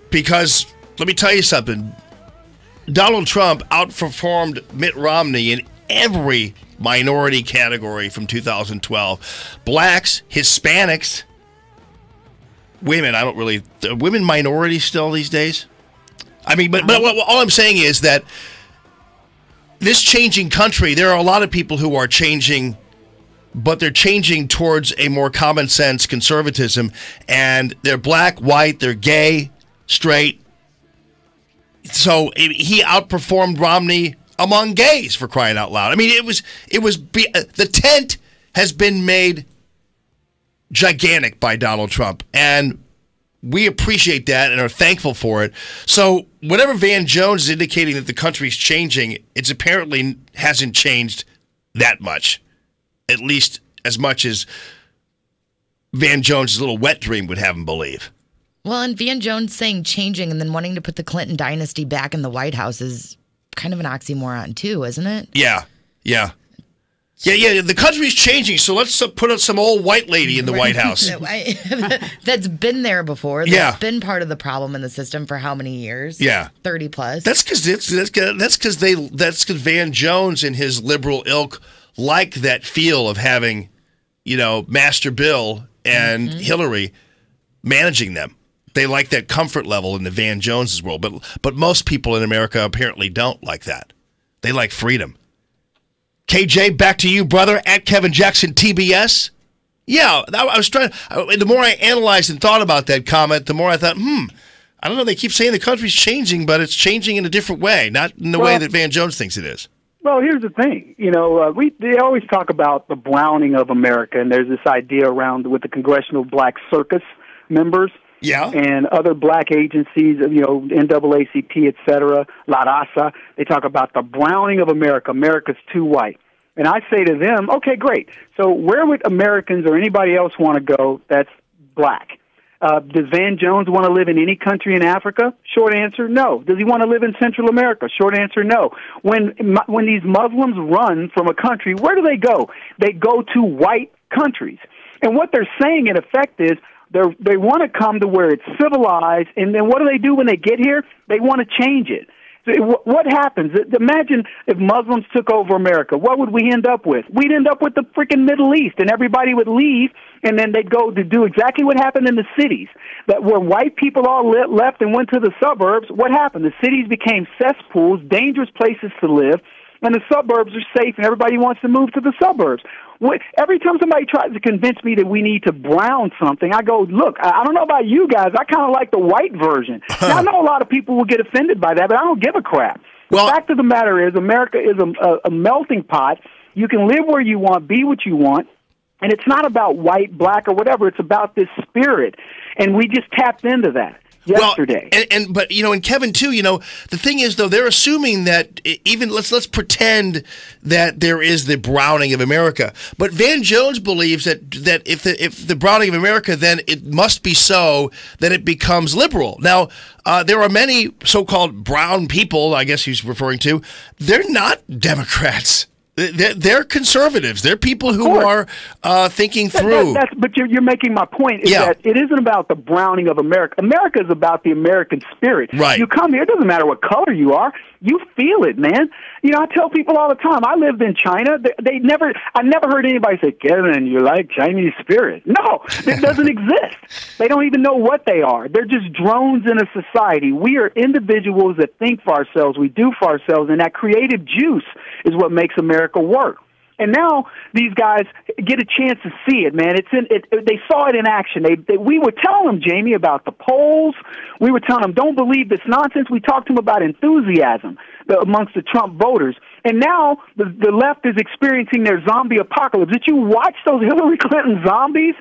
Because let me tell you something. Donald Trump outperformed Mitt Romney in every minority category from 2012. Blacks, Hispanics, women. Women minority still these days? I mean, but all I'm saying is that this changing country, there are a lot of people who are changing, but they're changing towards a more common sense conservatism, and they're black, white, they're gay, straight. So he outperformed Romney among gays, for crying out loud. I mean, the tent has been made gigantic by Donald Trump, and we appreciate that and are thankful for it. So whatever Van Jones is indicating that the country's changing, it's apparently hasn't changed that much, at least as much as Van Jones' little wet dream would have him believe. Well, and Van Jones saying changing and then wanting to put the Clinton dynasty back in the White House is kind of an oxymoron too, isn't it? Yeah. The country's changing, so let's put up some old white lady in the White House. That's been there before. That's been part of the problem in the system for how many years? 30 plus. That's because Van Jones and his liberal ilk like that feel of having, Master Bill and Hillary managing them. They like that comfort level in the Van Jones' world, but most people in America apparently don't like that. They like freedom. KJ, back to you, brother, at Kevin Jackson TBS. Yeah, I was trying. The more I analyzed and thought about that comment, the more I thought, I don't know. They keep saying the country's changing, but it's changing in a different way, not in the way that Van Jones thinks it is. Well, here's the thing. They always talk about the browning of America, and there's this idea around with the Congressional Black Circus members. Yeah. And other black agencies, NAACP, et cetera, LARASA, they talk about the browning of America. America's too white. And I say to them, okay, great. So where would Americans or anybody else want to go that's black? Does Van Jones want to live in any country in Africa? Short answer, no. Does he want to live in Central America? Short answer, no. When these Muslims run from a country, where do they go? They go to white countries. And what they're saying, in effect, is they want to come to where it's civilized, and then what do when they get here? They want to change it. So what happens? Imagine if Muslims took over America. What would we end up with? We'd end up with the freaking Middle East, and everybody would leave, and then they'd go to do exactly what happened in the cities, that where white people all left and went to the suburbs. What happened? The cities became cesspools, dangerous places to live, and the suburbs are safe, and everybody wants to move to the suburbs. Every time somebody tries to convince me that we need to brown something, I go, look, I don't know about you guys. I kind of like the white version. Now, I know a lot of people will get offended by that, but I don't give a crap. The fact of the matter is America is a melting pot. You can live where you want, be what you want, and it's not about white, black, or whatever. It's about this spirit, and we just tapped into that yesterday. Well, but and Kevin too, the thing is though, they're assuming that even let's pretend that there is the browning of America. But Van Jones believes that if the browning of America, then it must be so that it becomes liberal. Now, there are many so-called brown people, I guess he's referring to. They're not Democrats. They're conservatives. They're people who are thinking through. But you're making my point is that it isn't about the browning of America. America is about the American spirit. Right. You come here, it doesn't matter what color you are. You feel it, man. I tell people all the time, I lived in China. I never heard anybody say, Kevin, you like Chinese spirit. No, it doesn't exist. They don't even know what they are. They're just drones in a society. We are individuals that think for ourselves. We do for ourselves, and that creative juice is what makes America work. And now these guys get a chance to see it, man. They saw it in action. We were telling them, Jamie, about the polls. We were telling them, don't believe this nonsense. We talked to them about enthusiasm amongst the Trump voters. And now the left is experiencing their zombie apocalypse. Did you watch those Hillary Clinton zombies?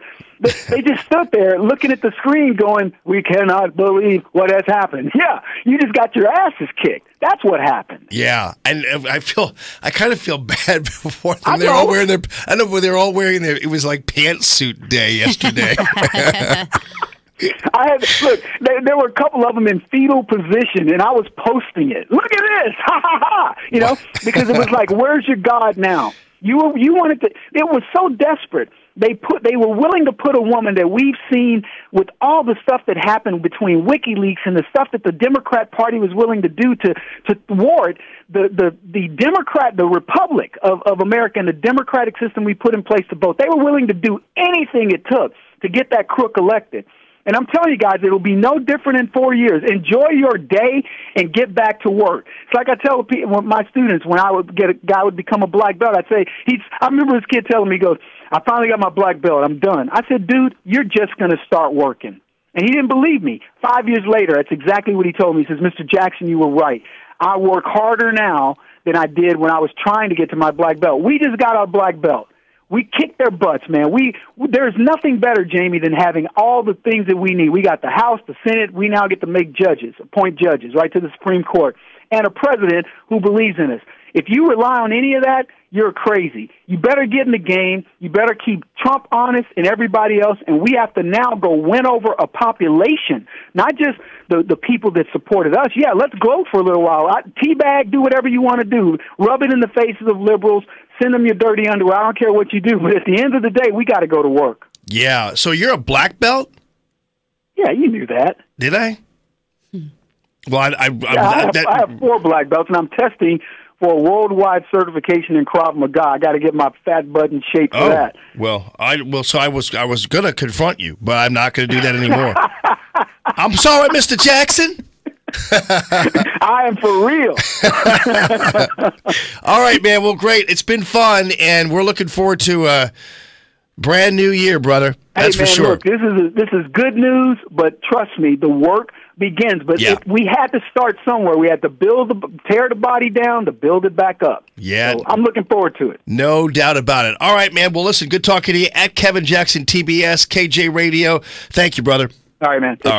They just stood there looking at the screen going, we cannot believe what has happened. Yeah, you just got your asses kicked. That's what happened. Yeah, and I kind of feel bad for them. They're all wearing they're all wearing their, it was like pantsuit day yesterday. Look, there were a couple of them in fetal position, and I was posting it. Look at this, ha ha ha! Because it was like, where's your God now? You wanted to. It was so desperate. They were willing to put a woman that we've seen with all the stuff that happened between WikiLeaks and the stuff that the Democrat Party was willing to do to thwart the Republic of America and the democratic system we put in place to vote. They were willing to do anything it took to get that crook elected. And I'm telling you guys, it'll be no different in 4 years. Enjoy your day and get back to work. It's like I tell people, my students, when I would get a guy would become a black belt, I'd say, I remember this kid telling me, he goes, I finally got my black belt. I'm done. I said, dude, you're just going to start working. And he didn't believe me. 5 years later, that's exactly what he told me. He says, Mr. Jackson, you were right. I work harder now than I did when I was trying to get to my black belt. We just got our black belt. We kick their butts, man. There's nothing better, Jamie, than having all the things that we need. We got the House, the Senate. We now get to make judges, appoint judges, right, to the Supreme Court, and a president who believes in us. If you rely on any of that, you're crazy. You better get in the game. You better keep Trump honest and everybody else, and we have to now go win over a population, not just the people that supported us. Yeah, let's gloat for a little while. Teabag, do whatever you want to do. Rub it in the faces of liberals. Send them your dirty underwear. I don't care what you do, but at the end of the day, we got to go to work. Yeah, so you're a black belt? Yeah, you knew that. Did I? Well, I have 4 black belts, and I'm testing for a worldwide certification in Krav Maga. I got to get my fat butt in shape for that. Well, I was going to confront you, but I'm not going to do that anymore. I'm sorry, Mr. Jackson. I am for real. All right, man. Well, great. It's been fun, and we're looking forward to a brand new year, brother. That's for sure. Look, this is good news, but trust me, the work begins. But we had to start somewhere. We had to tear the body down to build it back up. Yeah. So I'm looking forward to it. No doubt about it. All right, man. Well, listen, good talking to you. At Kevin Jackson TBS, KJ Radio. Thank you, brother. All right, man. All right.